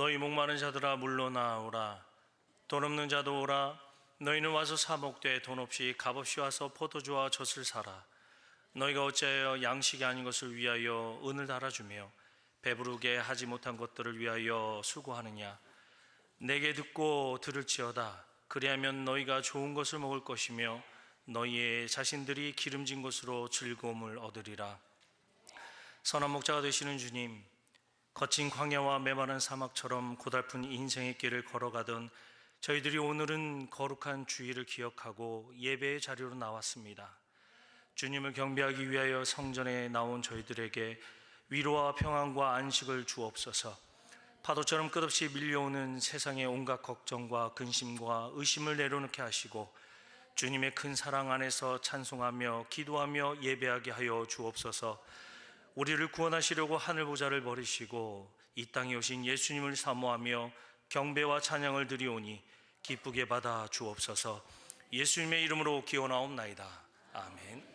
너희 목마른 자들아 물러나오라. 돈 없는 자도 오라. 너희는 와서 사 먹되 돈 없이 값없이 와서 포도주와 젖을 사라. 너희가 어찌하여 양식이 아닌 것을 위하여 은을 달아주며 배부르게 하지 못한 것들을 위하여 수고하느냐. 내게 듣고 들을지어다. 그리하면 너희가 좋은 것을 먹을 것이며 너희의 자신들이 기름진 것으로 즐거움을 얻으리라. 선한 목자가 되시는 주님, 거친 광야와 메마른 사막처럼 고달픈 인생의 길을 걸어가던 저희들이 오늘은 거룩한 주일을 기억하고 예배의 자리로 나왔습니다. 주님을 경배하기 위하여 성전에 나온 저희들에게 위로와 평안과 안식을 주옵소서. 파도처럼 끝없이 밀려오는 세상의 온갖 걱정과 근심과 의심을 내려놓게 하시고 주님의 큰 사랑 안에서 찬송하며 기도하며 예배하게 하여 주옵소서. 우리를 구원하시려고 하늘 보좌를 버리시고 이 땅에 오신 예수님을 사모하며 경배와 찬양을 드리오니 기쁘게 받아 주옵소서. 예수님의 이름으로 기원하옵나이다. 아멘.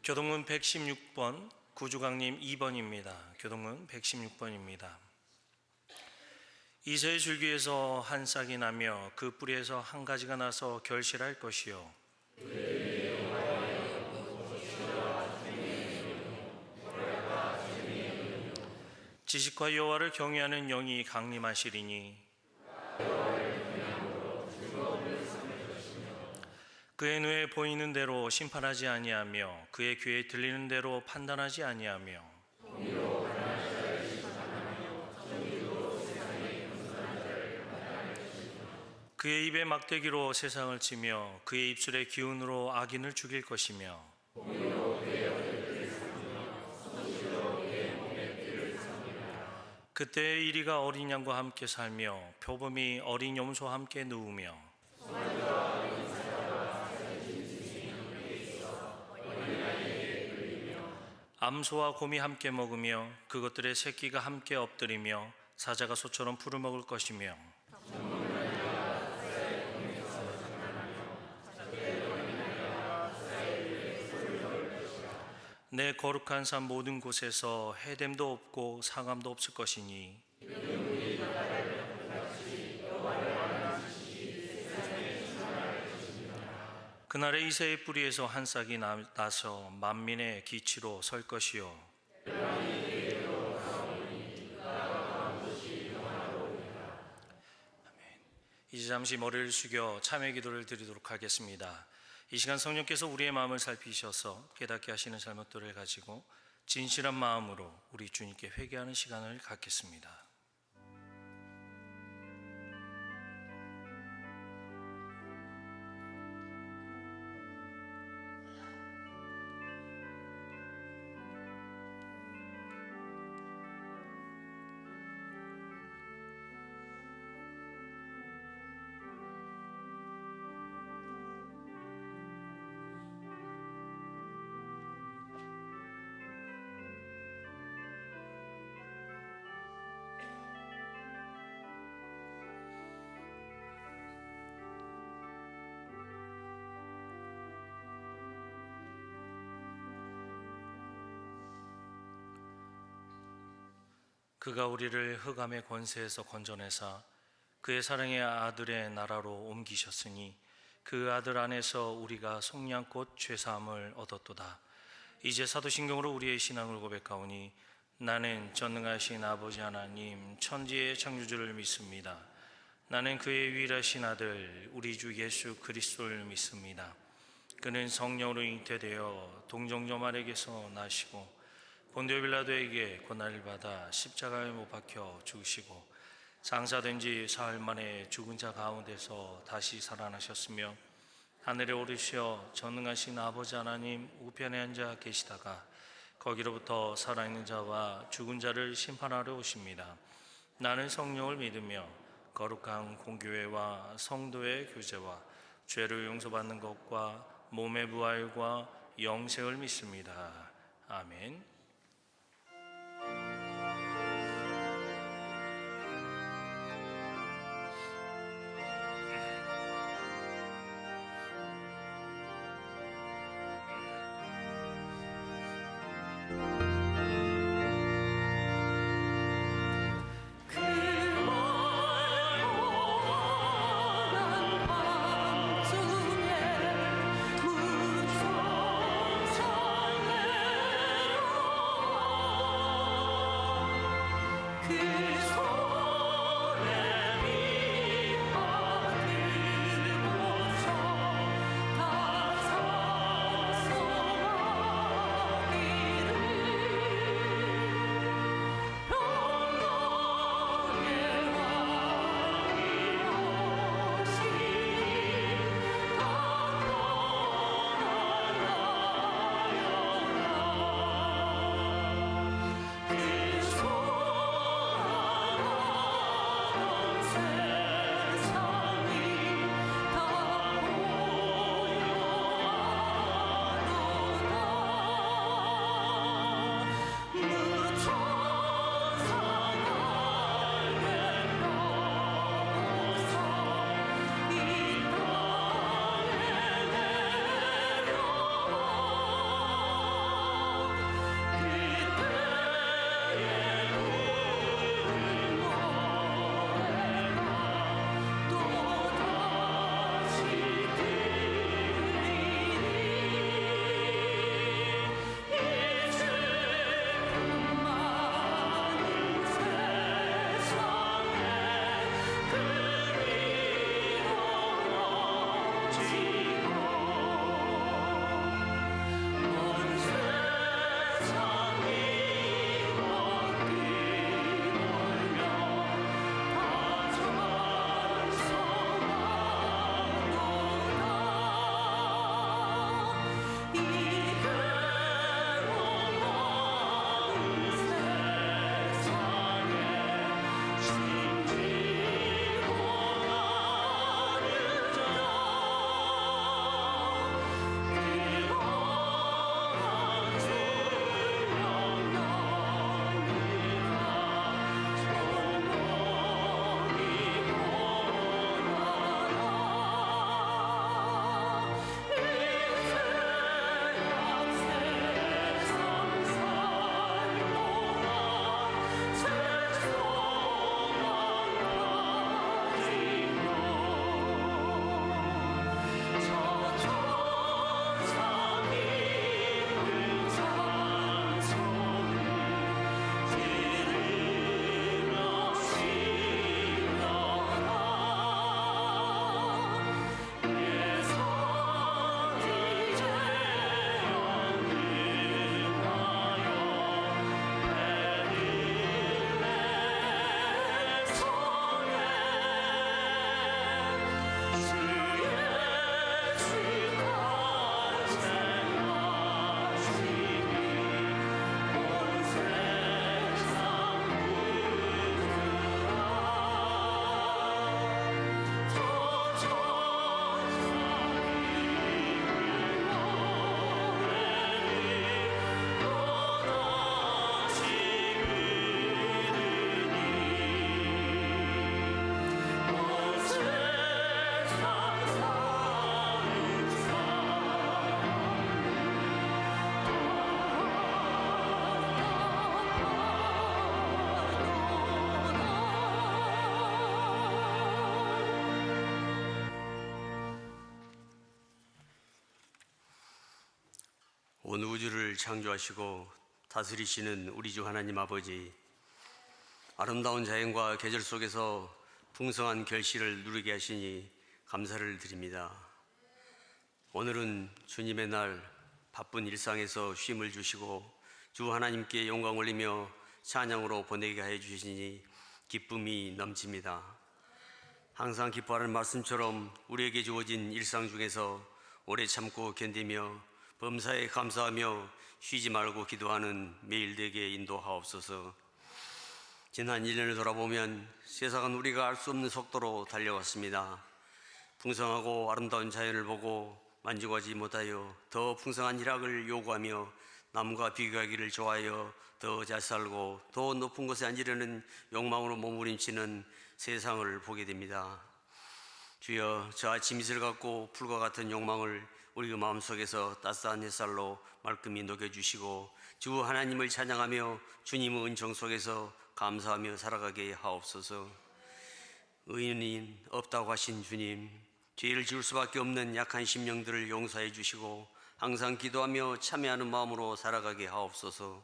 교동문 116번 구주강림 2번입니다. 교동문 116번입니다. 이새의 줄기에서 한 싹이 나며 그 뿌리에서 한 가지가 나서 결실할 것이요 지식과 여호와를 경외하는 영이 강림하시리니 그의 눈에 보이는 대로 심판하지 아니하며 그의 귀에 들리는 대로 판단하지 아니하며 그의 입에 막대기로 세상을 치며 그의 입술의 기운으로 악인을 죽일 것이며 그때의 이리가 어린 양과 함께 살며 표범이 어린 염소와 함께 누우며 암소와 곰이 함께 먹으며 그것들의 새끼가 함께 엎드리며 사자가 소처럼 풀을 먹을 것이며 내 거룩한 산 모든 곳에서 해됨도 없고 상함도 없을 것이니 그날에 이새의 뿌리에서 한 싹이 나서 만민의 기치로 설 것이요 이제 잠시 머리를 숙여 참회 기도를 드리도록 하겠습니다. 이 시간 성령께서 우리의 마음을 살피셔서 깨닫게 하시는 잘못들을 가지고 진실한 마음으로 우리 주님께 회개하는 시간을 갖겠습니다. 그가 우리를 흑암의 권세에서 건져내사 그의 사랑의 아들의 나라로 옮기셨으니 그 아들 안에서 우리가 속량꽃 죄사함을 얻었도다. 이제 사도신경으로 우리의 신앙을 고백하오니 나는 전능하신 아버지 하나님 천지의 창조주를 믿습니다. 나는 그의 유일하신 아들 우리 주 예수 그리스도를 믿습니다. 그는 성령으로 잉태되어 동정녀 마리아에게서 나시고 본디오 빌라도에게 고난을 받아 십자가에 못 박혀 죽으시고 장사된 지 사흘 만에 죽은 자 가운데서 다시 살아나셨으며 하늘에 오르시어 전능하신 아버지 하나님 우편에 앉아 계시다가 거기로부터 살아있는 자와 죽은 자를 심판하러 오십니다. 나는 성령을 믿으며 거룩한 공교회와 성도의 교제와 죄를 용서받는 것과 몸의 부활과 영생을 믿습니다. 아멘. 온 우주를 창조하시고 다스리시는 우리 주 하나님 아버지, 아름다운 자연과 계절 속에서 풍성한 결실을 누리게 하시니 감사를 드립니다. 오늘은 주님의 날, 바쁜 일상에서 쉼을 주시고 주 하나님께 영광 올리며 찬양으로 보내게 하여 주시니 기쁨이 넘칩니다. 항상 기뻐하는 말씀처럼 우리에게 주어진 일상 중에서 오래 참고 견디며 범사에 감사하며 쉬지 말고 기도하는 매일 되게 인도하옵소서. 지난 1년을 돌아보면 세상은 우리가 알 수 없는 속도로 달려왔습니다. 풍성하고 아름다운 자연을 보고 만족하지 못하여 더 풍성한 희락을 요구하며 남과 비교하기를 좋아하여 더 잘 살고 더 높은 곳에 앉으려는 욕망으로 몸부림치는 세상을 보게 됩니다. 주여, 저 아침 이슬 같고 풀과 같은 욕망을 우리 마음속에서 따스한 햇살로 말끔히 녹여주시고 주 하나님을 찬양하며 주님의 은총 속에서 감사하며 살아가게 하옵소서. 의인이 없다고 하신 주님, 죄를 지을 수밖에 없는 약한 심령들을 용서해 주시고 항상 기도하며 참여하는 마음으로 살아가게 하옵소서.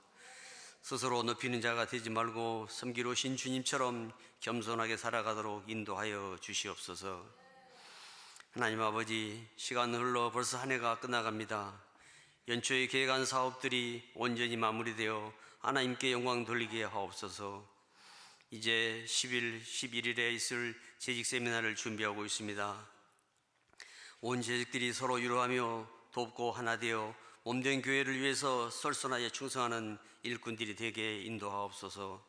스스로 높이는 자가 되지 말고 섬기러 오신 주님처럼 겸손하게 살아가도록 인도하여 주시옵소서. 하나님 아버지, 시간 흘러 벌써 한 해가 끝나갑니다. 연초에 계획한 사업들이 온전히 마무리되어 하나님께 영광 돌리게 하옵소서. 이제 10일, 11일에 있을 재직 세미나를 준비하고 있습니다. 온 재직들이 서로 위로하며 돕고 하나 되어 몸된 교회를 위해서 설선하여 충성하는 일꾼들이 되게 인도하옵소서.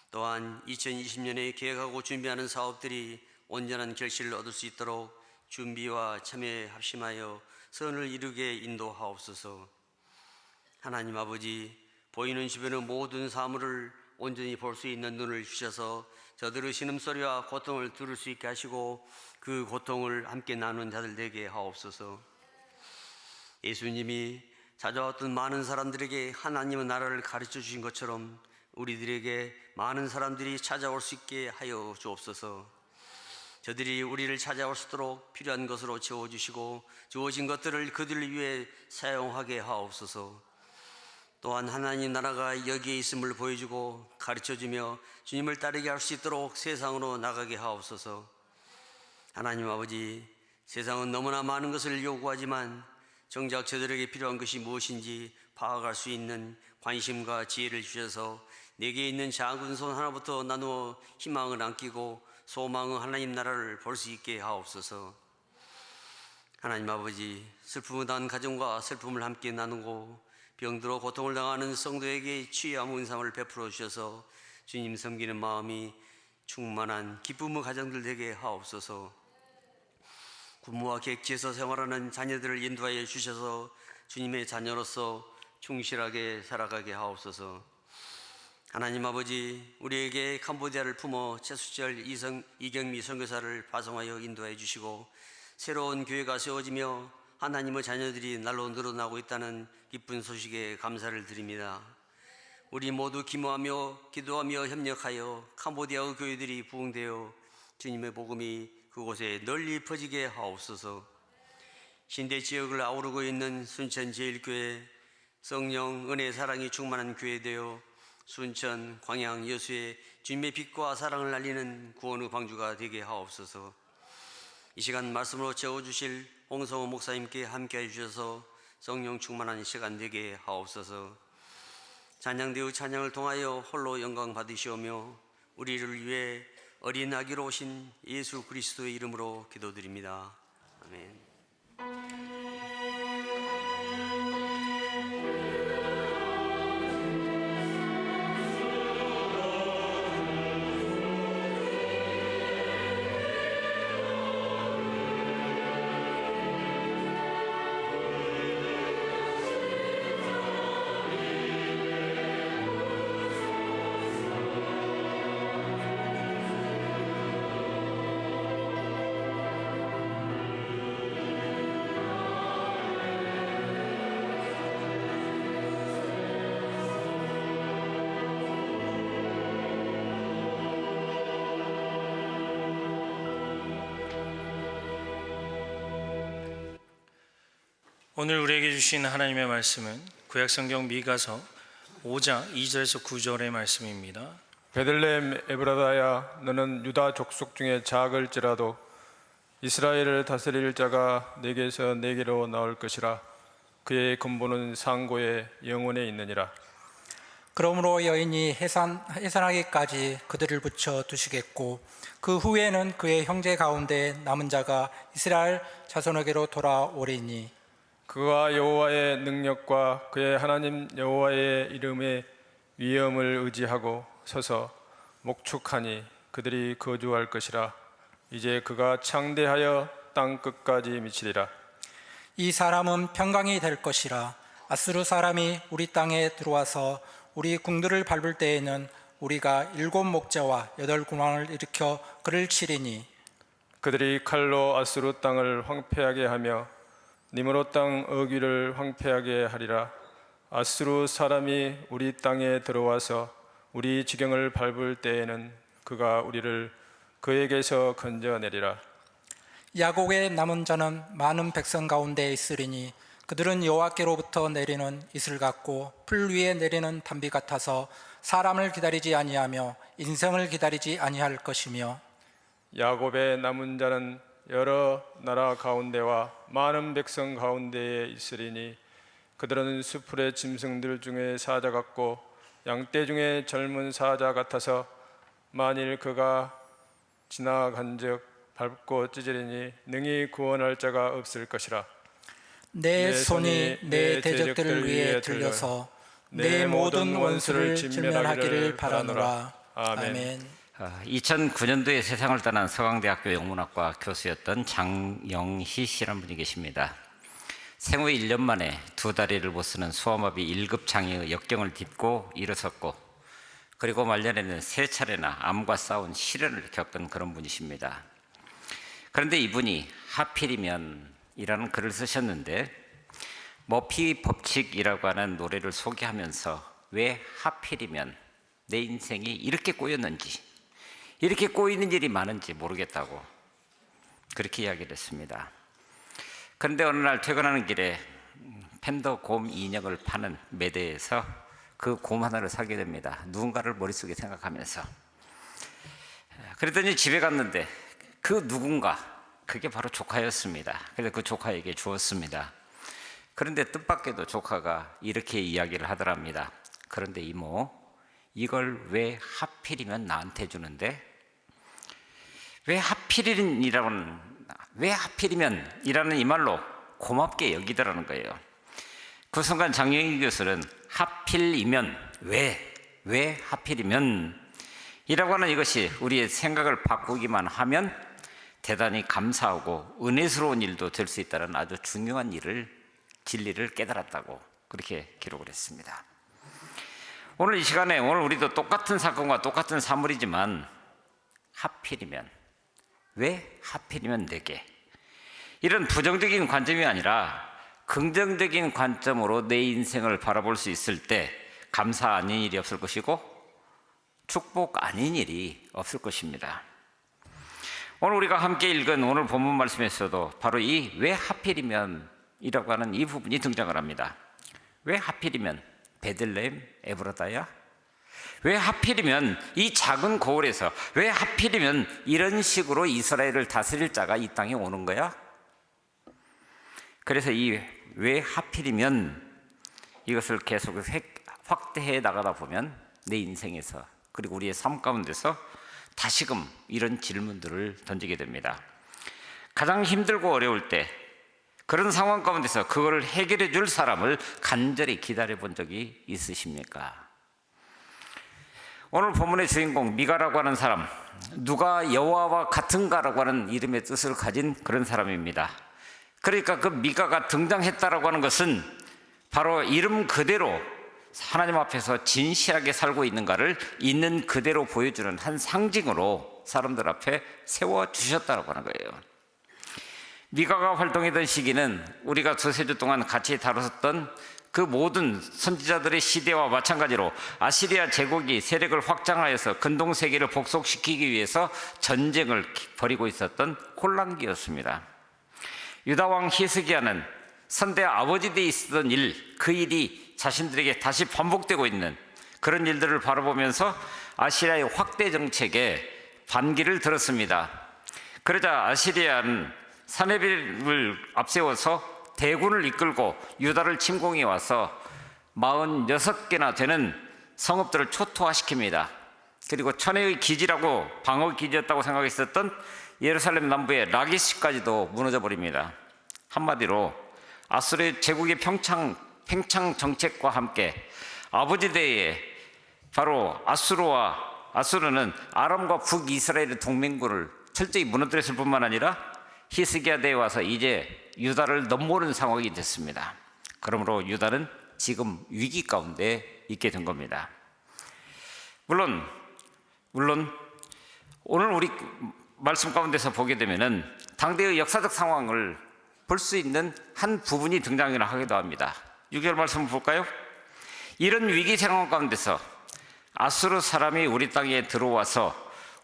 또한 2020년에 계획하고 준비하는 사업들이 온전한 결실을 얻을 수 있도록 준비와 참여에 합심하여 선을 이루게 인도하옵소서. 하나님 아버지, 보이는 주변의 모든 사물을 온전히 볼 수 있는 눈을 주셔서 저들의 신음소리와 고통을 들을 수 있게 하시고 그 고통을 함께 나누는 자들 되게 하옵소서. 예수님이 찾아왔던 많은 사람들에게 하나님의 나라를 가르쳐 주신 것처럼 우리들에게 많은 사람들이 찾아올 수 있게 하여 주옵소서. 저들이 우리를 찾아올 수 있도록 필요한 것으로 채워주시고 주어진 것들을 그들을 위해 사용하게 하옵소서. 또한 하나님 나라가 여기에 있음을 보여주고 가르쳐주며 주님을 따르게 할 수 있도록 세상으로 나가게 하옵소서. 하나님 아버지, 세상은 너무나 많은 것을 요구하지만 정작 저들에게 필요한 것이 무엇인지 파악할 수 있는 관심과 지혜를 주셔서 내게 있는 작은 손 하나부터 나누어 희망을 안기고 소망의 하나님 나라를 볼 수 있게 하옵소서. 하나님 아버지, 슬픔을 당한 가정과 슬픔을 함께 나누고 병들어 고통을 당하는 성도에게 치유와 은삼을 베풀어 주셔서 주님 섬기는 마음이 충만한 기쁨의 가정들 되게 하옵소서. 부모와 객지에서 생활하는 자녀들을 인도하여 주셔서 주님의 자녀로서 충실하게 살아가게 하옵소서. 하나님 아버지, 우리에게 캄보디아를 품어 최수철 이경미 선교사를 파송하여 인도해 주시고 새로운 교회가 세워지며 하나님의 자녀들이 날로 늘어나고 있다는 기쁜 소식에 감사를 드립니다. 우리 모두 기모하며 기도하며 협력하여 캄보디아의 교회들이 부흥되어 주님의 복음이 그곳에 널리 퍼지게 하옵소서. 신대 지역을 아우르고 있는 순천 제일교회 성령 은혜 사랑이 충만한 교회 되어 순천 광양 여수의 주님의 빛과 사랑을 알리는 구원의 방주가 되게 하옵소서. 이 시간 말씀으로 채워주실 홍성호 목사님께 함께해 주셔서 성령 충만한 시간 되게 하옵소서. 찬양대의 찬양을 통하여 홀로 영광 받으시오며 우리를 위해 어린 아기로 오신 예수 그리스도의 이름으로 기도드립니다. 아멘. 오늘 우리에게 주신 하나님의 말씀은 구약성경 미가서 5장 2절에서 9절의 말씀입니다. 베들레헴 에브라다야, 너는 유다 족속 중에 작을지라도 이스라엘을 다스릴 자가 내게서 내게로 나올 것이라. 그의 근본은 상고의 영원에 있느니라. 그러므로 여인이 해산하기까지 그들을 붙여 두시겠고 그 후에는 그의 형제 가운데 남은 자가 이스라엘 자손에게로 돌아오리니 그가 여호와의 능력과 그의 하나님 여호와의 이름의 위엄을 의지하고 서서 목축하니 그들이 거주할 것이라. 이제 그가 창대하여 땅 끝까지 미치리라. 이 사람은 평강이 될 것이라. 아스루 사람이 우리 땅에 들어와서 우리 궁들을 밟을 때에는 우리가 7 목자와 8 군왕을 일으켜 그를 치리니 그들이 칼로 아스루 땅을 황폐하게 하며 니므로 땅 어귀를 황폐하게 하리라. 아스루 사람이 우리 땅에 들어와서 우리 지경을 밟을 때에는 그가 우리를 그에게서 건져내리라. 야곱의 남은 자는 많은 백성 가운데 있으리니 그들은 여호와께로부터 내리는 이슬 같고 풀 위에 내리는 단비 같아서 사람을 기다리지 아니하며 인생을 기다리지 아니할 것이며 야곱의 남은 자는 여러 나라 가운데와 많은 백성 가운데에 있으리니 그들은 수풀의 짐승들 중에 사자 같고 양떼 중에 젊은 사자 같아서 만일 그가 지나간즉 밟고 찢으리니 능히 구원할 자가 없을 것이라. 내 손이 내 대적들을 위해 들려서 내 모든 원수를 진멸하기를 바라노라. 아멘. 2009년도에 세상을 떠난 서강대학교 영문학과 교수였던 장영희 씨라는 분이 계십니다. 생후 1년 만에 2다리를 못 쓰는 소아마비 1급 장애의 역경을 딛고 일어섰고 그리고 말년에는 3차례나 암과 싸운 시련을 겪은 그런 분이십니다. 그런데 이분이 하필이면 이라는 글을 쓰셨는데 머피 법칙이라고 하는 노래를 소개하면서 왜 하필이면 내 인생이 이렇게 꼬였는지 이렇게 꼬이는 일이 많은지 모르겠다고 그렇게 이야기를 했습니다. 그런데 어느 날 퇴근하는 길에 팬더 곰 인형을 파는 매대에서 그 곰 하나를 사게 됩니다. 누군가를 머릿속에 생각하면서. 그랬더니 집에 갔는데 그 누군가, 그게 바로 조카였습니다. 그래서 그 조카에게 주었습니다. 그런데 뜻밖에도 조카가 이렇게 이야기를 하더랍니다. 그런데 이모, 이걸 왜 하필이면 나한테 주는데? 왜 하필이면 이라는 이 말로 고맙게 여기더라는 거예요. 그 순간 장영희 교수는 하필이면 왜 하필이면 이라고 하는 이것이 우리의 생각을 바꾸기만 하면 대단히 감사하고 은혜스러운 일도 될 수 있다는 아주 중요한 진리를 깨달았다고 그렇게 기록을 했습니다. 오늘 이 시간에 오늘 우리도 똑같은 사건과 똑같은 사물이지만 왜 하필이면 내게? 이런 부정적인 관점이 아니라 긍정적인 관점으로 내 인생을 바라볼 수 있을 때 감사 아닌 일이 없을 것이고 축복 아닌 일이 없을 것입니다. 오늘 우리가 함께 읽은 오늘 본문 말씀에서도 바로 이 왜 하필이면 이라고 하는 이 부분이 등장을 합니다. 왜 하필이면 베들레헴 에브라다야? 왜 하필이면 이 작은 고을에서 왜 하필이면 이런 식으로 이스라엘을 다스릴 자가 이 땅에 오는 거야? 그래서 이 왜 하필이면 이것을 계속 확대해 나가다 보면 내 인생에서 그리고 우리의 삶 가운데서 다시금 이런 질문들을 던지게 됩니다. 가장 힘들고 어려울 때 그런 상황 가운데서 그거를 해결해 줄 사람을 간절히 기다려 본 적이 있으십니까? 오늘 본문의 주인공 미가라고 하는 사람, 누가 여호와와 같은가라고 하는 이름의 뜻을 가진 그런 사람입니다. 그러니까 그 미가가 등장했다라고 하는 것은 바로 이름 그대로 하나님 앞에서 진실하게 살고 있는가를 있는 그대로 보여주는 한 상징으로 사람들 앞에 세워주셨다고 하는 거예요. 미가가 활동했던 시기는 우리가 2-3주 동안 같이 다뤘던 그 모든 선지자들의 시대와 마찬가지로 아시리아 제국이 세력을 확장하여서 근동세계를 복속시키기 위해서 전쟁을 벌이고 있었던 혼란기였습니다. 유다왕 히스기야는 선대 아버지 때 있었던 일, 그 일이 자신들에게 다시 반복되고 있는 그런 일들을 바라보면서 아시리아의 확대 정책에 반기를 들었습니다. 그러자 아시리아는 사네립을 앞세워서 대군을 이끌고 유다를 침공해 와서 46개나 되는 성읍들을 초토화시킵니다. 그리고 천혜의 기지라고 방어 기지였다고 생각했었던 예루살렘 남부의 라기시까지도 무너져 버립니다. 한마디로 아수르의 제국의 팽창 정책과 함께 아버지 대에 바로 아수르는 아람과 북이스라엘의 동맹군을 철저히 무너뜨렸을 뿐만 아니라 히스기야 대에 와서 이제 유다를 넘보는 상황이 됐습니다. 그러므로 유다는 지금 위기 가운데 있게 된 겁니다. 물론 오늘 우리 말씀 가운데서 보게 되면은 당대의 역사적 상황을 볼 수 있는 한 부분이 등장을 하기도 합니다. 6절 말씀 볼까요? 이런 위기 상황 가운데서 아수르 사람이 우리 땅에 들어와서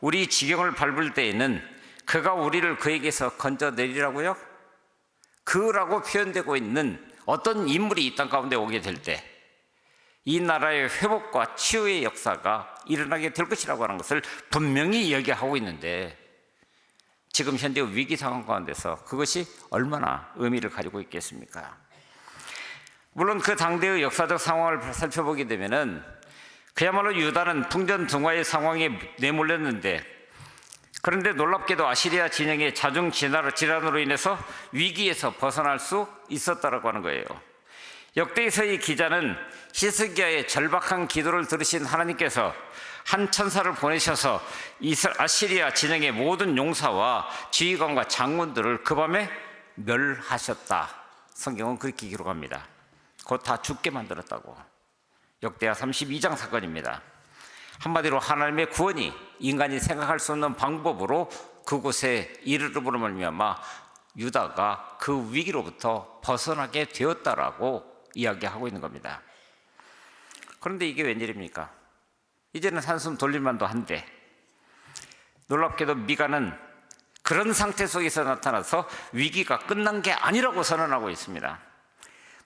우리 지경을 밟을 때에는 그가 우리를 그에게서 건져내리라고요? 그라고 표현되고 있는 어떤 인물이 이 땅 가운데 오게 될 때 이 나라의 회복과 치유의 역사가 일어나게 될 것이라고 하는 것을 분명히 이야기하고 있는데 지금 현재 위기 상황 가운데서 그것이 얼마나 의미를 가지고 있겠습니까? 물론 그 당대의 역사적 상황을 살펴보게 되면은 그야말로 유다는 풍전등화의 상황에 내몰렸는데, 그런데 놀랍게도 아시리아 진영의 자중 질환으로 인해서 위기에서 벗어날 수 있었다라고 하는 거예요. 역대서의 기자는 히스기야의 절박한 기도를 들으신 하나님께서 한 천사를 보내셔서 아시리아 진영의 모든 용사와 지휘관과 장군들을 그 밤에 멸하셨다. 성경은 그렇게 기록합니다. 곧 다 죽게 만들었다고. 역대하 32장 사건입니다. 한마디로 하나님의 구원이 인간이 생각할 수 없는 방법으로 그곳에 이르름으로 말미암아 유다가 그 위기로부터 벗어나게 되었다라고 이야기하고 있는 겁니다. 그런데 이게 웬일입니까? 이제는 한숨 돌릴만도 한데 놀랍게도 미가는 그런 상태 속에서 나타나서 위기가 끝난 게 아니라고 선언하고 있습니다.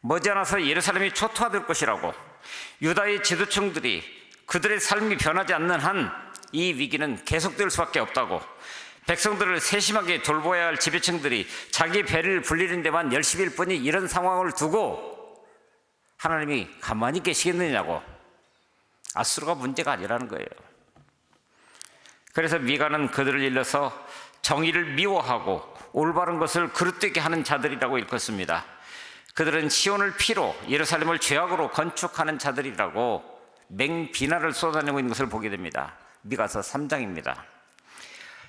머지않아서 예루살렘이 초토화될 것이라고, 유다의 지도층들이 그들의 삶이 변하지 않는 한 이 위기는 계속될 수밖에 없다고, 백성들을 세심하게 돌보아야 할 지배층들이 자기 배를 불리는 데만 열심일 뿐이 이런 상황을 두고 하나님이 가만히 계시겠느냐고. 아수르가 문제가 아니라는 거예요. 그래서 미가는 그들을 일러서 정의를 미워하고 올바른 것을 그릇되게 하는 자들이라고 일컫습니다. 그들은 시온을 피로 예루살렘을 죄악으로 건축하는 자들이라고 맹비난을 쏟아내고 있는 것을 보게 됩니다. 미가서 3장입니다.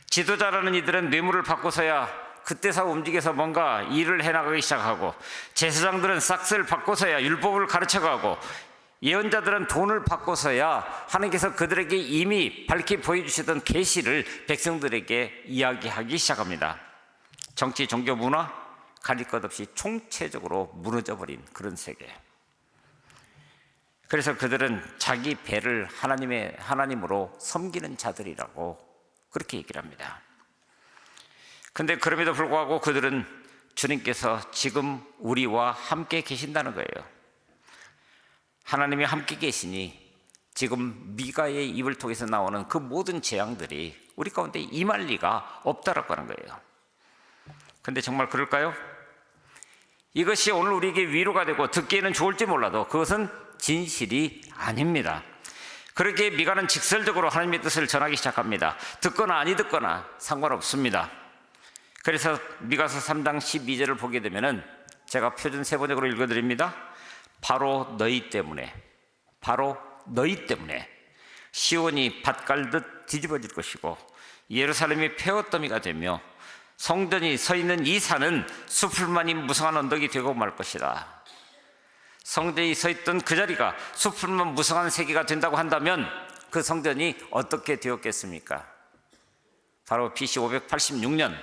지도자라는 이들은 뇌물을 받고서야 그때서 움직여서 뭔가 일을 해나가기 시작하고, 제사장들은 싹스를 받고서야 율법을 가르쳐가고, 예언자들은 돈을 받고서야 하나님께서 그들에게 이미 밝히 보여주시던 계시를 백성들에게 이야기하기 시작합니다. 정치, 종교, 문화 가릴 것 없이 총체적으로 무너져버린 그런 세계. 그래서 그들은 자기 배를 하나님으로 섬기는 자들이라고 그렇게 얘기를 합니다. 근데 그럼에도 불구하고 그들은 주님께서 지금 우리와 함께 계신다는 거예요. 하나님이 함께 계시니 지금 미가의 입을 통해서 나오는 그 모든 재앙들이 우리 가운데 임할 리가 없다라고 하는 거예요. 근데 정말 그럴까요? 이것이 오늘 우리에게 위로가 되고 듣기에는 좋을지 몰라도 그것은 진실이 아닙니다. 그렇게 미가는 직설적으로 하나님의 뜻을 전하기 시작합니다. 듣거나 아니 듣거나 상관없습니다. 그래서 미가서 3장 12절을 보게 되면은 제가 표준 세번역으로 읽어드립니다. 바로 너희 때문에 시온이 밭 갈듯 뒤집어질 것이고 예루살렘이 폐허더미가 되며 성전이 서 있는 이 산은 수풀만이 무성한 언덕이 되고 말 것이다. 성전이 서 있던 그 자리가 수풀만 무성한 세계가 된다고 한다면 그 성전이 어떻게 되었겠습니까? 바로 BC 586년,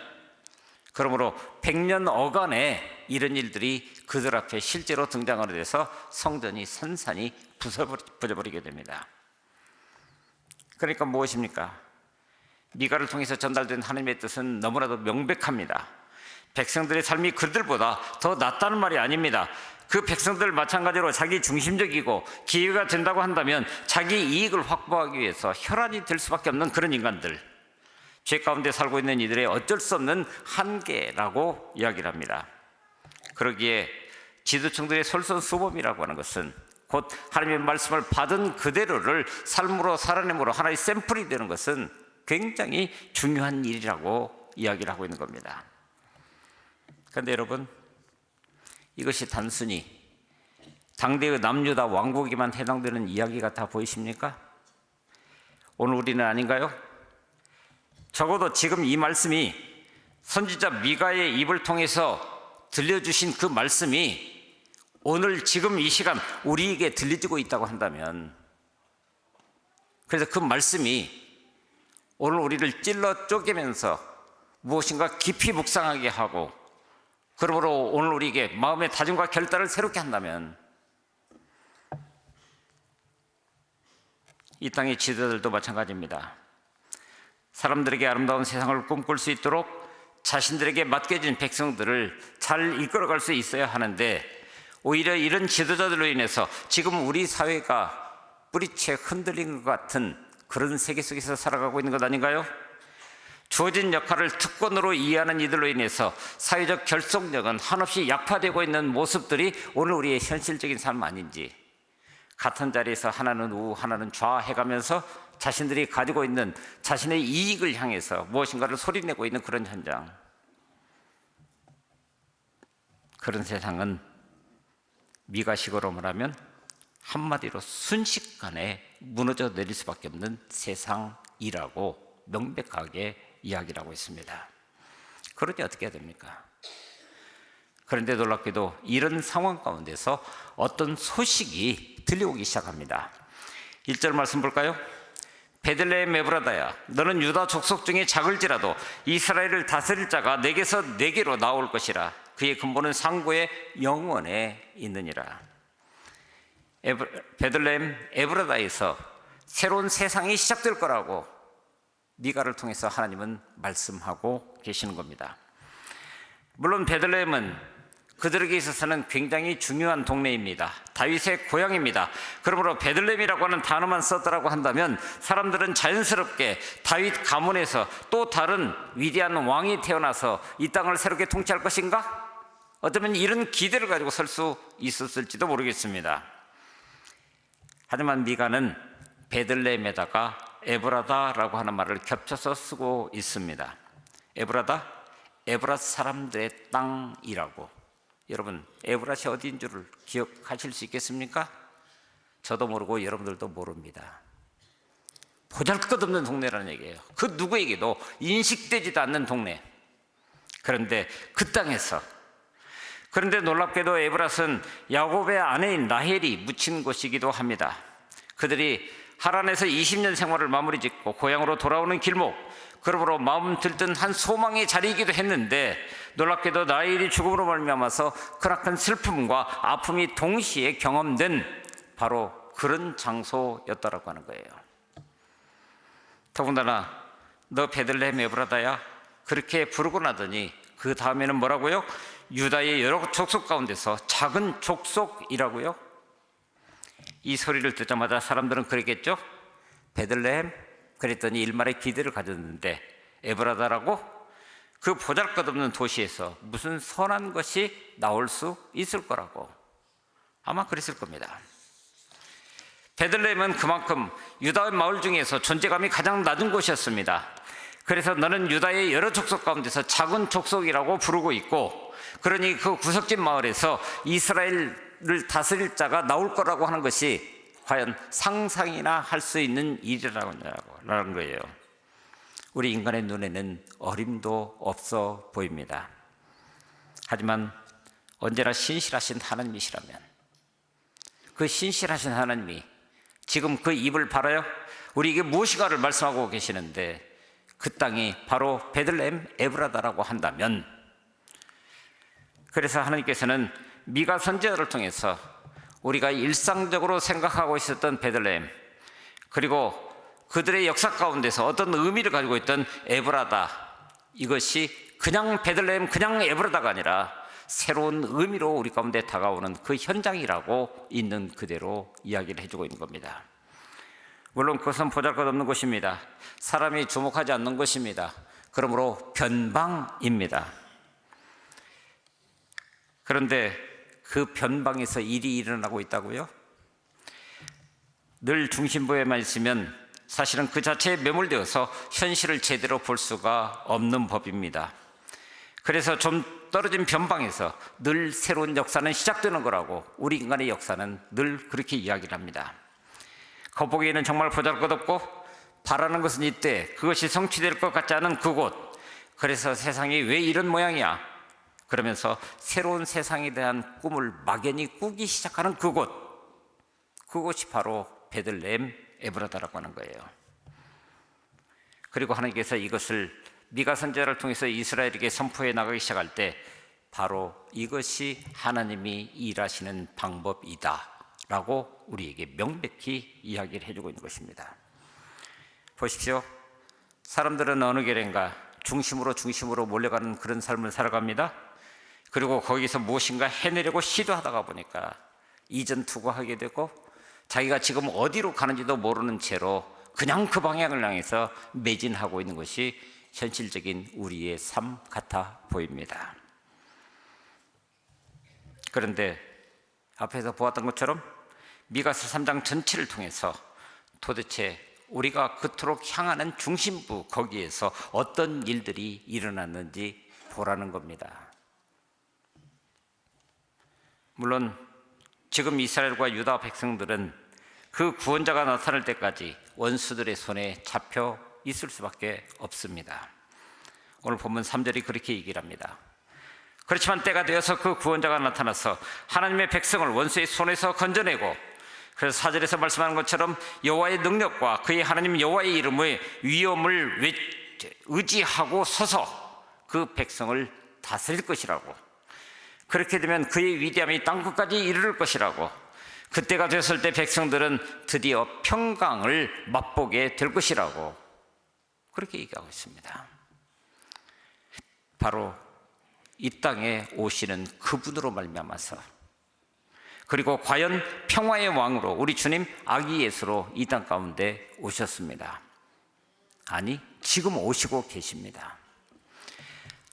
그러므로 100년 어간에 이런 일들이 그들 앞에 실제로 등장하게 돼서 성전이 산산이 부서버리게 됩니다. 그러니까 무엇입니까? 미가를 통해서 전달된 하나님의 뜻은 너무나도 명백합니다. 백성들의 삶이 그들보다 더 낫다는 말이 아닙니다. 그 백성들 마찬가지로 자기 중심적이고 기회가 된다고 한다면 자기 이익을 확보하기 위해서 혈안이 될 수밖에 없는 그런 인간들, 죄 가운데 살고 있는 이들의 어쩔 수 없는 한계라고 이야기를 합니다. 그러기에 지도층들의 솔선수범이라고 하는 것은 곧 하나님의 말씀을 받은 그대로를 삶으로 살아내므로 하나의 샘플이 되는 것은 굉장히 중요한 일이라고 이야기를 하고 있는 겁니다. 그런데 여러분, 이것이 단순히 당대의 남유다 왕국에만 해당되는 이야기 같아 보이십니까? 오늘 우리는 아닌가요? 적어도 지금 이 말씀이 선지자 미가의 입을 통해서 들려주신 그 말씀이 오늘 지금 이 시간 우리에게 들려지고 있다고 한다면, 그래서 그 말씀이 오늘 우리를 찔러 쪼개면서 무엇인가 깊이 묵상하게 하고, 그러므로 오늘 우리에게 마음의 다짐과 결단을 새롭게 한다면 이 땅의 지도자들도 마찬가지입니다. 사람들에게 아름다운 세상을 꿈꿀 수 있도록 자신들에게 맡겨진 백성들을 잘 이끌어갈 수 있어야 하는데, 오히려 이런 지도자들로 인해서 지금 우리 사회가 뿌리채 흔들린 것 같은 그런 세계 속에서 살아가고 있는 것 아닌가요? 주어진 역할을 특권으로 이해하는 이들로 인해서 사회적 결속력은 한없이 약화되고 있는 모습들이 오늘 우리의 현실적인 삶 아닌지, 같은 자리에서 하나는 우 하나는 좌 해가면서 자신들이 가지고 있는 자신의 이익을 향해서 무엇인가를 소리내고 있는 그런 현장, 그런 세상은 미가식으로 말하면 한마디로 순식간에 무너져 내릴 수밖에 없는 세상이라고 명백하게 이야기를 하고 있습니다. 그러니 어떻게 해야 됩니까? 그런데 놀랍게도 이런 상황 가운데서 어떤 소식이 들려오기 시작합니다. 1절 말씀 볼까요? 베들레헴 에브라다야, 너는 유다 족속 중에 작을지라도 이스라엘을 다스릴 자가 내게서 내게로 나올 것이라. 그의 근본은 상고의 영원에 있느니라. 베들레헴 에브라다에서 새로운 세상이 시작될 거라고 미가를 통해서 하나님은 말씀하고 계시는 겁니다. 물론 베들레헴은 그들에게 있어서는 굉장히 중요한 동네입니다. 다윗의 고향입니다. 그러므로 베들레헴이라고 하는 단어만 썼더라고 한다면 사람들은 자연스럽게 다윗 가문에서 또 다른 위대한 왕이 태어나서 이 땅을 새롭게 통치할 것인가? 어쩌면 이런 기대를 가지고 설 수 있었을지도 모르겠습니다. 하지만 미가는 베들레헴에다가 에브라다라고 하는 말을 겹쳐서 쓰고 있습니다. 에브라다, 에브랏 사람들의 땅이라고. 여러분, 에브랏이 어디인 줄을 기억하실 수 있겠습니까? 저도 모르고 여러분들도 모릅니다. 보잘것없는 동네라는 얘기예요. 그 누구에게도 인식되지도 않는 동네. 그런데 그 땅에서, 그런데 놀랍게도 에브랏은 야곱의 아내인 라헬이 묻힌 곳이기도 합니다. 그들이 하란에서 20년 생활을 마무리 짓고 고향으로 돌아오는 길목, 그러므로 마음 들뜬 한 소망의 자리이기도 했는데, 놀랍게도 라헬이 죽음으로 말미암아서 크나큰 슬픔과 아픔이 동시에 경험된 바로 그런 장소였다라고 하는 거예요. 더군다나 너 베들레헴 에브라다야 그렇게 부르고 나더니 그 다음에는 뭐라고요? 유다의 여러 족속 가운데서 작은 족속이라고요? 이 소리를 듣자마자 사람들은 그랬겠죠? 베들레헴? 그랬더니 일말의 기대를 가졌는데 에브라다라고? 그 보잘것없는 도시에서 무슨 선한 것이 나올 수 있을 거라고 아마 그랬을 겁니다. 베들레헴은 그만큼 유다의 마을 중에서 존재감이 가장 낮은 곳이었습니다. 그래서 너는 유다의 여러 족속 가운데서 작은 족속이라고 부르고 있고, 그러니 그 구석진 마을에서 이스라엘을 다스릴 자가 나올 거라고 하는 것이 과연 상상이나 할 수 있는 일이라는 거예요. 우리 인간의 눈에는 어림도 없어 보입니다. 하지만 언제나 신실하신 하나님이시라면, 그 신실하신 하나님이 지금 그 입을 발하여 우리에게 무엇인가를 말씀하고 계시는데, 그 땅이 바로 베들레헴 에브라다라고 한다면, 그래서 하나님께서는 미가 선지자를 통해서 우리가 일상적으로 생각하고 있었던 베들레헴, 그리고 그들의 역사 가운데서 어떤 의미를 가지고 있던 에브라다, 이것이 그냥 베들레헴, 그냥 에브라다가 아니라 새로운 의미로 우리 가운데 다가오는 그 현장이라고 있는 그대로 이야기를 해주고 있는 겁니다. 물론 그것은 보잘것없는 것입니다. 사람이 주목하지 않는 것입니다. 그러므로 변방입니다. 그런데 그 변방에서 일이 일어나고 있다고요? 늘 중심부에만 있으면 사실은 그 자체에 매몰되어서 현실을 제대로 볼 수가 없는 법입니다. 그래서 좀 떨어진 변방에서 늘 새로운 역사는 시작되는 거라고 우리 인간의 역사는 늘 그렇게 이야기를 합니다. 겉보기에는 정말 보잘것없고 바라는 것은 이때 그것이 성취될 것 같지 않은 그곳, 그래서 세상이 왜 이런 모양이야? 그러면서 새로운 세상에 대한 꿈을 막연히 꾸기 시작하는 그곳, 그곳이 바로 베들레헴 에브라다라고 하는 거예요. 그리고 하나님께서 이것을 미가 선지자를 통해서 이스라엘에게 선포해 나가기 시작할 때 바로 이것이 하나님이 일하시는 방법이다 라고 우리에게 명백히 이야기를 해주고 있는 것입니다. 보십시오. 사람들은 어느 결인가 중심으로 몰려가는 그런 삶을 살아갑니다. 그리고 거기서 무엇인가 해내려고 시도하다가 보니까 이전투구하게 되고 자기가 지금 어디로 가는지도 모르는 채로 그냥 그 방향을 향해서 매진하고 있는 것이 현실적인 우리의 삶 같아 보입니다. 그런데 앞에서 보았던 것처럼 미가서 3장 전체를 통해서 도대체 우리가 그토록 향하는 중심부 거기에서 어떤 일들이 일어났는지 보라는 겁니다. 물론 지금 이스라엘과 유다 백성들은 그 구원자가 나타날 때까지 원수들의 손에 잡혀 있을 수밖에 없습니다. 오늘 본문 3절이 그렇게 얘기를 합니다. 그렇지만 때가 되어서 그 구원자가 나타나서 하나님의 백성을 원수의 손에서 건져내고, 그래서 4절에서 말씀하는 것처럼 여호와의 능력과 그의 하나님 여호와의 이름의 위엄을 의지하고 서서 그 백성을 다스릴 것이라고, 그렇게 되면 그의 위대함이 땅끝까지 이르를 것이라고, 그때가 되었을 때 백성들은 드디어 평강을 맛보게 될 것이라고 그렇게 얘기하고 있습니다. 바로 이 땅에 오시는 그분으로 말미암아서, 그리고 과연 평화의 왕으로 우리 주님 아기 예수로 이 땅 가운데 오셨습니다. 아니, 지금 오시고 계십니다.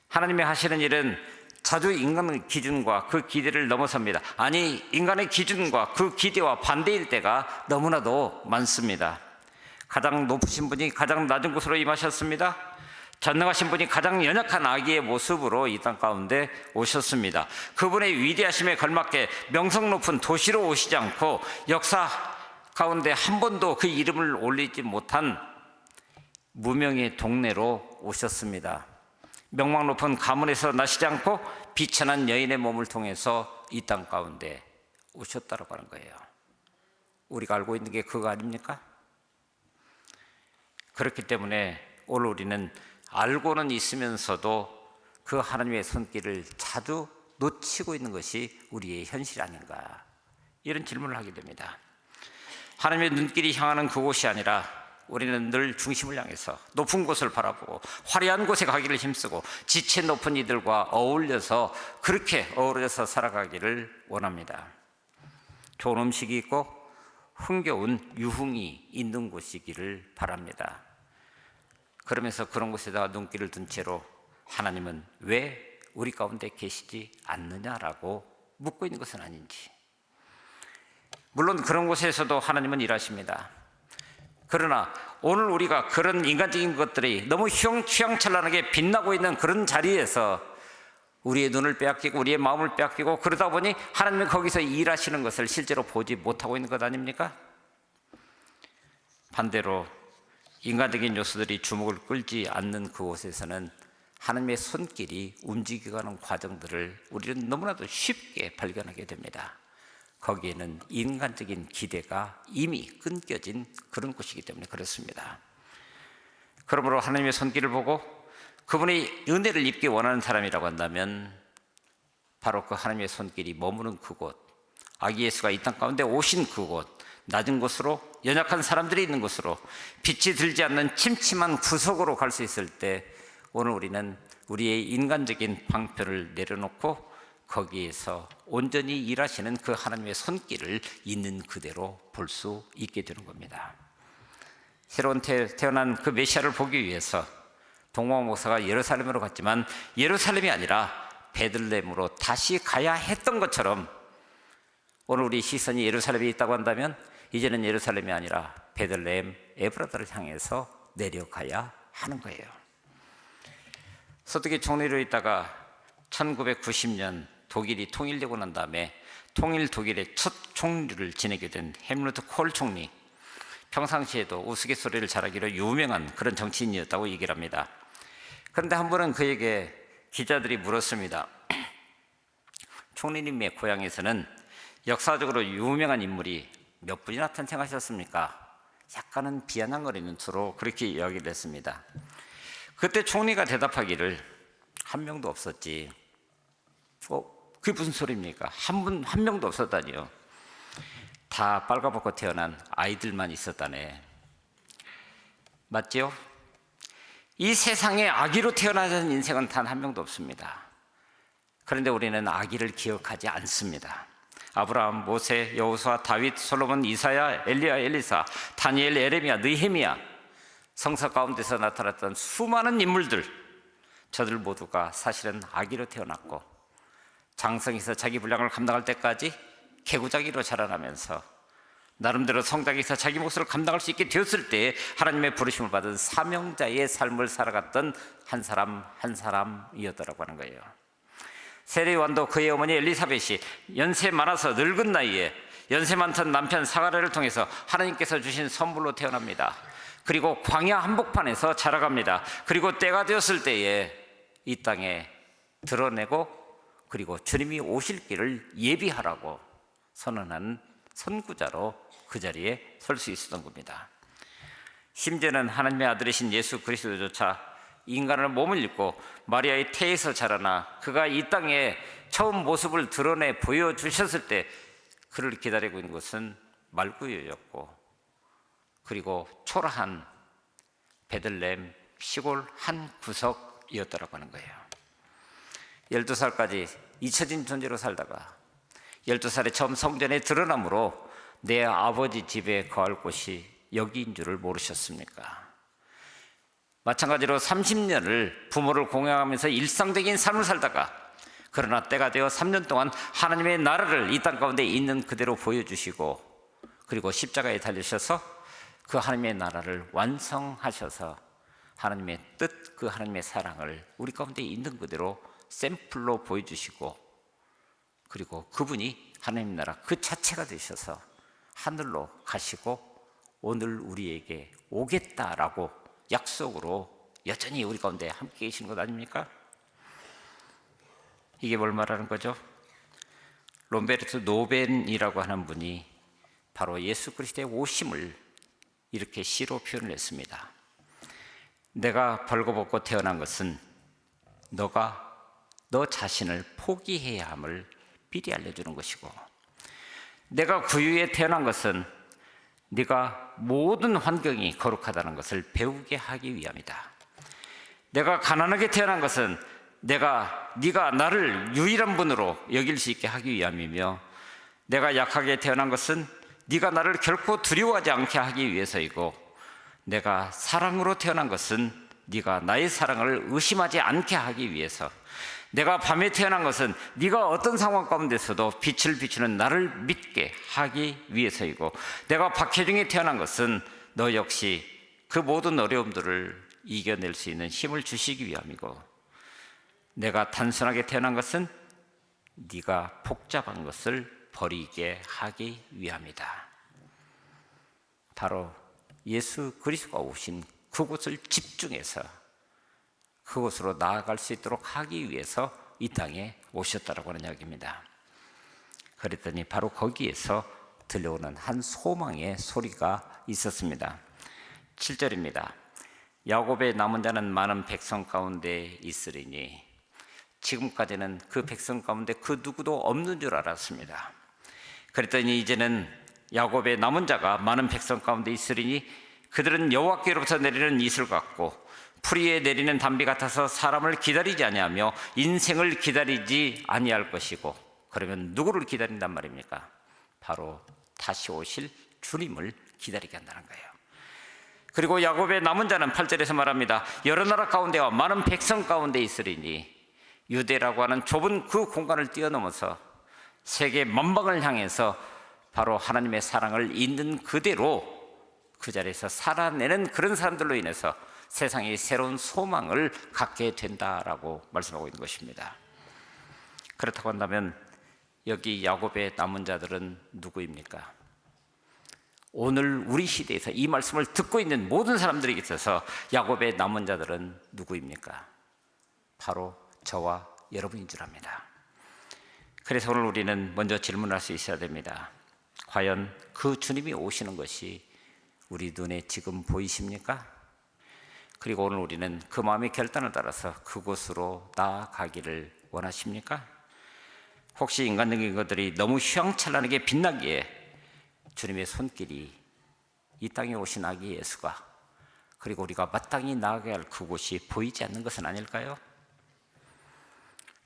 하나님이 하시는 일은 자주 인간의 기준과 그 기대를 넘어섭니다. 아니, 인간의 기준과 그 기대와 반대일 때가 너무나도 많습니다. 가장 높으신 분이 가장 낮은 곳으로 임하셨습니다. 전능하신 분이 가장 연약한 아기의 모습으로 이 땅 가운데 오셨습니다. 그분의 위대하심에 걸맞게 명성 높은 도시로 오시지 않고 역사 가운데 한 번도 그 이름을 올리지 못한 무명의 동네로 오셨습니다. 명망 높은 가문에서 나시지 않고 비천한 여인의 몸을 통해서 이 땅 가운데 오셨다고 하는 거예요. 우리가 알고 있는 게 그거 아닙니까? 그렇기 때문에 오늘 우리는 알고는 있으면서도 그 하나님의 손길을 자주 놓치고 있는 것이 우리의 현실 아닌가, 이런 질문을 하게 됩니다. 하나님의 눈길이 향하는 그곳이 아니라 우리는 늘 중심을 향해서 높은 곳을 바라보고 화려한 곳에 가기를 힘쓰고 지체 높은 이들과 어울려서 그렇게 어우러져서 살아가기를 원합니다. 좋은 음식이 있고 흥겨운 유흥이 있는 곳이기를 바랍니다. 그러면서 그런 곳에다가 눈길을 둔 채로 하나님은 왜 우리 가운데 계시지 않느냐라고 묻고 있는 것은 아닌지. 물론 그런 곳에서도 하나님은 일하십니다. 그러나 오늘 우리가 그런 인간적인 것들이 너무 휘황찬란하게 빛나고 있는 그런 자리에서 우리의 눈을 빼앗기고 우리의 마음을 빼앗기고 그러다 보니 하나님은 거기서 일하시는 것을 실제로 보지 못하고 있는 것 아닙니까? 반대로 인간적인 요소들이 주목을 끌지 않는 그곳에서는 하나님의 손길이 움직여가는 과정들을 우리는 너무나도 쉽게 발견하게 됩니다. 거기에는 인간적인 기대가 이미 끊겨진 그런 곳이기 때문에 그렇습니다. 그러므로 하나님의 손길을 보고 그분의 은혜를 입기 원하는 사람이라고 한다면 바로 그 하나님의 손길이 머무는 그곳, 아기 예수가 이 땅 가운데 오신 그곳, 낮은 곳으로, 연약한 사람들이 있는 곳으로, 빛이 들지 않는 침침한 구석으로 갈 수 있을 때 오늘 우리는 우리의 인간적인 방편을 내려놓고 거기에서 온전히 일하시는 그 하나님의 손길을 있는 그대로 볼 수 있게 되는 겁니다. 새로운 태어난 그 메시아를 보기 위해서 동방 목사가 예루살렘으로 갔지만 예루살렘이 아니라 베들레헴으로 다시 가야 했던 것처럼 오늘 우리 시선이 예루살렘에 있다고 한다면 이제는 예루살렘이 아니라 베들레헴 에브라다를 향해서 내려가야 하는 거예요. 서독이 총리로 있다가 1990년 독일이 통일되고 난 다음에 통일 독일의 첫 총리를 지내게 된 헬무트 콜 총리, 평상시에도 우스갯소리를 잘하기로 유명한 그런 정치인이었다고 얘기를 합니다. 그런데 한 번은 그에게 기자들이 물었습니다. 총리님의 고향에서는 역사적으로 유명한 인물이 몇 분이나 탄생하셨습니까? 약간은 비아냥거리는 투로 그렇게 이야기를 했습니다. 그때 총리가 대답하기를 한 명도 없었지. 그게 무슨 소리입니까? 한 명도 없었다니요. 다 빨가벗고 태어난 아이들만 있었다네. 맞지요? 이 세상에 아기로 태어나는 인생은 단 한 명도 없습니다. 그런데 우리는 아기를 기억하지 않습니다. 아브라함, 모세, 여호수아, 다윗, 솔로몬, 이사야, 엘리야, 엘리사, 다니엘, 에레미야, 느헤미야, 성서 가운데서 나타났던 수많은 인물들, 저들 모두가 사실은 아기로 태어났고 장성에서 자기 분량을 감당할 때까지 개구자기로 자라나면서 나름대로 성장해서 자기 몫을 감당할 수 있게 되었을 때 하나님의 부르심을 받은 사명자의 삶을 살아갔던 한 사람 한 사람이었더라고 하는 거예요. 세례 요한도 그의 어머니 엘리사벳이 연세 많아서 늙은 나이에 연세 많던 남편 사가랴를 통해서 하나님께서 주신 선물로 태어납니다. 그리고 광야 한복판에서 자라갑니다. 그리고 때가 되었을 때에 이 땅에 드러내고 그리고 주님이 오실 길을 예비하라고 선언한 선구자로 그 자리에 설 수 있었던 겁니다. 심지어는 하나님의 아들이신 예수 그리스도조차 인간의 몸을 입고 마리아의 태에서 자라나 그가 이 땅에 처음 모습을 드러내 보여주셨을 때 그를 기다리고 있는 것은 말구유였고 그리고 초라한 베들레헴 시골 한 구석이었더라고 하는 거예요. 12살까지 잊혀진 존재로 살다가 12살에 처음 성전에 드러남으로 내 아버지 집에 거할 곳이 여기인 줄을 모르셨습니까? 마찬가지로 30년을 부모를 공양하면서 일상적인 삶을 살다가 그러나 때가 되어 3년 동안 하나님의 나라를 이 땅 가운데 있는 그대로 보여주시고 그리고 십자가에 달리셔서 그 하나님의 나라를 완성하셔서 하나님의 뜻, 그 하나님의 사랑을 우리 가운데 있는 그대로 샘플로 보여주시고 그리고 그분이 하나님 나라 그 자체가 되셔서 하늘로 가시고 오늘 우리에게 오겠다라고 약속으로 여전히 우리 가운데 함께 계신 것 아닙니까? 이게 뭘 말하는 거죠? 롬베르토 노벤이라고 하는 분이 바로 예수 그리스도의 오심을 이렇게 시로 표현을 했습니다. 내가 벌거벗고 태어난 것은 너가 너 자신을 포기해야 함을 미리 알려주는 것이고 내가 구유에 태어난 것은 네가 모든 환경이 거룩하다는 것을 배우게 하기 위함이다. 내가 가난하게 태어난 것은 네가 나를 유일한 분으로 여길 수 있게 하기 위함이며 내가 약하게 태어난 것은 네가 나를 결코 두려워하지 않게 하기 위해서이고 내가 사랑으로 태어난 것은 네가 나의 사랑을 의심하지 않게 하기 위해서 내가 밤에 태어난 것은 네가 어떤 상황 가운데서도 빛을 비추는 나를 믿게 하기 위해서이고 내가 박해중에 태어난 것은 너 역시 그 모든 어려움들을 이겨낼 수 있는 힘을 주시기 위함이고 내가 단순하게 태어난 것은 네가 복잡한 것을 버리게 하기 위함이다. 바로 예수 그리스도가 오신 그곳을 집중해서 그곳으로 나아갈 수 있도록 하기 위해서 이 땅에 오셨다라고 하는 이야기입니다. 그랬더니 바로 거기에서 들려오는 한 소망의 소리가 있었습니다. 7절입니다. 야곱의 남은 자는 많은 백성 가운데 있으리니 지금까지는 그 백성 가운데 그 누구도 없는 줄 알았습니다. 그랬더니 이제는 야곱의 남은 자가 많은 백성 가운데 있으리니 그들은 여호와께로부터 내리는 이슬 같고 풀 위에 내리는 담비 같아서 사람을 기다리지 아니하며 인생을 기다리지 아니할 것이고, 그러면 누구를 기다린단 말입니까? 바로 다시 오실 주님을 기다리게 한다는 거예요. 그리고 야곱의 남은 자는 8절에서 말합니다. 여러 나라 가운데와 많은 백성 가운데 있으리니, 유대라고 하는 좁은 그 공간을 뛰어넘어서 세계 만방을 향해서 바로 하나님의 사랑을 있는 그대로 그 자리에서 살아내는 그런 사람들로 인해서 세상이 새로운 소망을 갖게 된다라고 말씀하고 있는 것입니다. 그렇다고 한다면 여기 야곱의 남은 자들은 누구입니까? 오늘 우리 시대에서 이 말씀을 듣고 있는 모든 사람들에게 있어서 야곱의 남은 자들은 누구입니까? 바로 저와 여러분인 줄 압니다. 그래서 오늘 우리는 먼저 질문할 수 있어야 됩니다. 과연 그 주님이 오시는 것이 우리 눈에 지금 보이십니까? 그리고 오늘 우리는 그 마음의 결단을 따라서 그곳으로 나아가기를 원하십니까? 혹시 인간적인 것들이 너무 휘황찬란하게 빛나기에 주님의 손길이 이 땅에 오신 아기 예수가, 그리고 우리가 마땅히 나아가야 할 그곳이 보이지 않는 것은 아닐까요?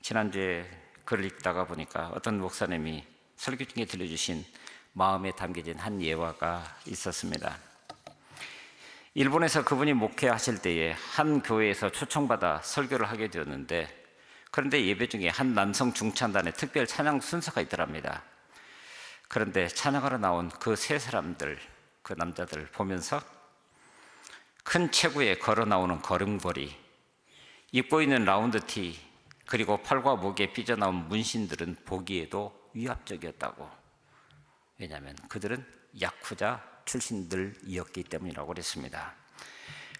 지난주에 글을 읽다가 보니까 어떤 목사님이 설교 중에 들려주신 마음에 담겨진 한 예화가 있었습니다. 일본에서 그분이 목회하실 때에 한 교회에서 초청받아 설교를 하게 되었는데, 그런데 예배 중에 한 남성 중창단의 특별 찬양 순서가 있더랍니다. 그런데 찬양하러 나온 그 세 사람들, 그 남자들 보면서 큰 체구에 걸어 나오는 걸음걸이, 입고 있는 라운드티, 그리고 팔과 목에 삐져나온 문신들은 보기에도 위압적이었다고. 왜냐하면 그들은 야쿠자 출신들이었기 때문이라고 그랬습니다.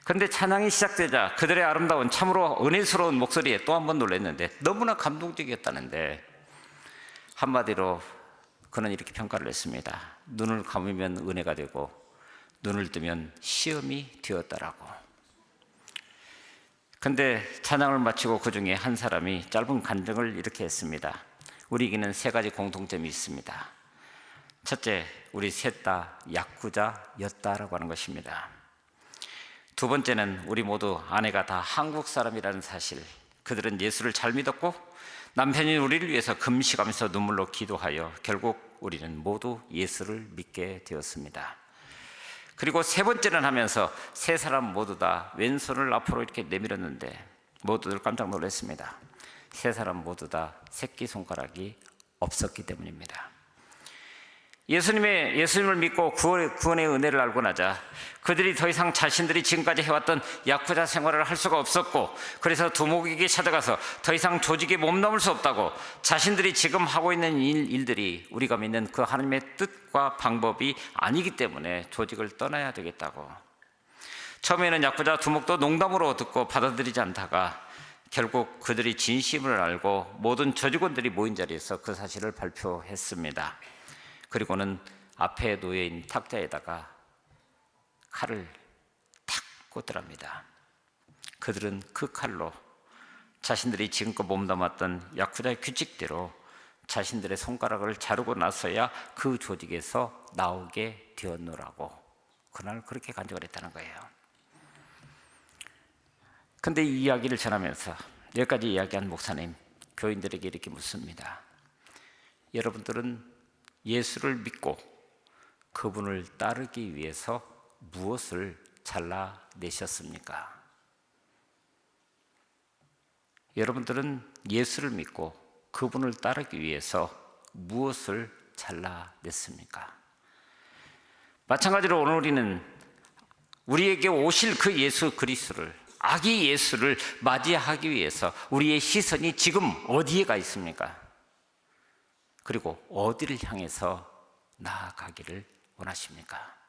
그런데 찬양이 시작되자 그들의 아름다운 참으로 은혜스러운 목소리에 또 한 번 놀랐는데 너무나 감동적이었다는데, 한마디로 그는 이렇게 평가를 했습니다. 눈을 감으면 은혜가 되고 눈을 뜨면 시험이 되었다라고. 그런데 찬양을 마치고 그 중에 한 사람이 짧은 간증을 이렇게 했습니다. 우리에게는 세 가지 공통점이 있습니다. 첫째, 우리 셋 다 야쿠자였다라고 하는 것입니다. 두 번째는 우리 모두 아내가 다 한국 사람이라는 사실. 그들은 예수를 잘 믿었고 남편이 우리를 위해서 금식하면서 눈물로 기도하여 결국 우리는 모두 예수를 믿게 되었습니다. 그리고 세 번째는 하면서 세 사람 모두 다 왼손을 앞으로 이렇게 내밀었는데 모두들 깜짝 놀랐습니다. 세 사람 모두 다 새끼손가락이 없었기 때문입니다. 예수님을 믿고 구원의 은혜를 알고 나자 그들이 더 이상 자신들이 지금까지 해왔던 야쿠자 생활을 할 수가 없었고, 그래서 두목에게 찾아가서 더 이상 조직에 몸담을 수 없다고, 자신들이 지금 하고 있는 일들이 우리가 믿는 그 하나님의 뜻과 방법이 아니기 때문에 조직을 떠나야 되겠다고. 처음에는 야쿠자 두목도 농담으로 듣고 받아들이지 않다가 결국 그들이 진심을 알고 모든 조직원들이 모인 자리에서 그 사실을 발표했습니다. 그리고는 앞에 놓여있는 탁자에다가 칼을 탁 꽂더랍니다. 그들은 그 칼로 자신들이 지금껏 몸담았던 야쿠자의 규칙대로 자신들의 손가락을 자르고 나서야 그 조직에서 나오게 되었노라고 그날 그렇게 간증을 했다는 거예요. 근데 이 이야기를 전하면서 여기까지 이야기한 목사님, 교인들에게 이렇게 묻습니다. 여러분들은 예수를 믿고 그분을 따르기 위해서 무엇을 잘라내셨습니까? 여러분들은 예수를 믿고 그분을 따르기 위해서 무엇을 잘라냈습니까? 마찬가지로 오늘 우리는 우리에게 오실 그 예수 그리스도를, 아기 예수를 맞이하기 위해서 우리의 시선이 지금 어디에 가 있습니까? 그리고 어디를 향해서 나아가기를 원하십니까?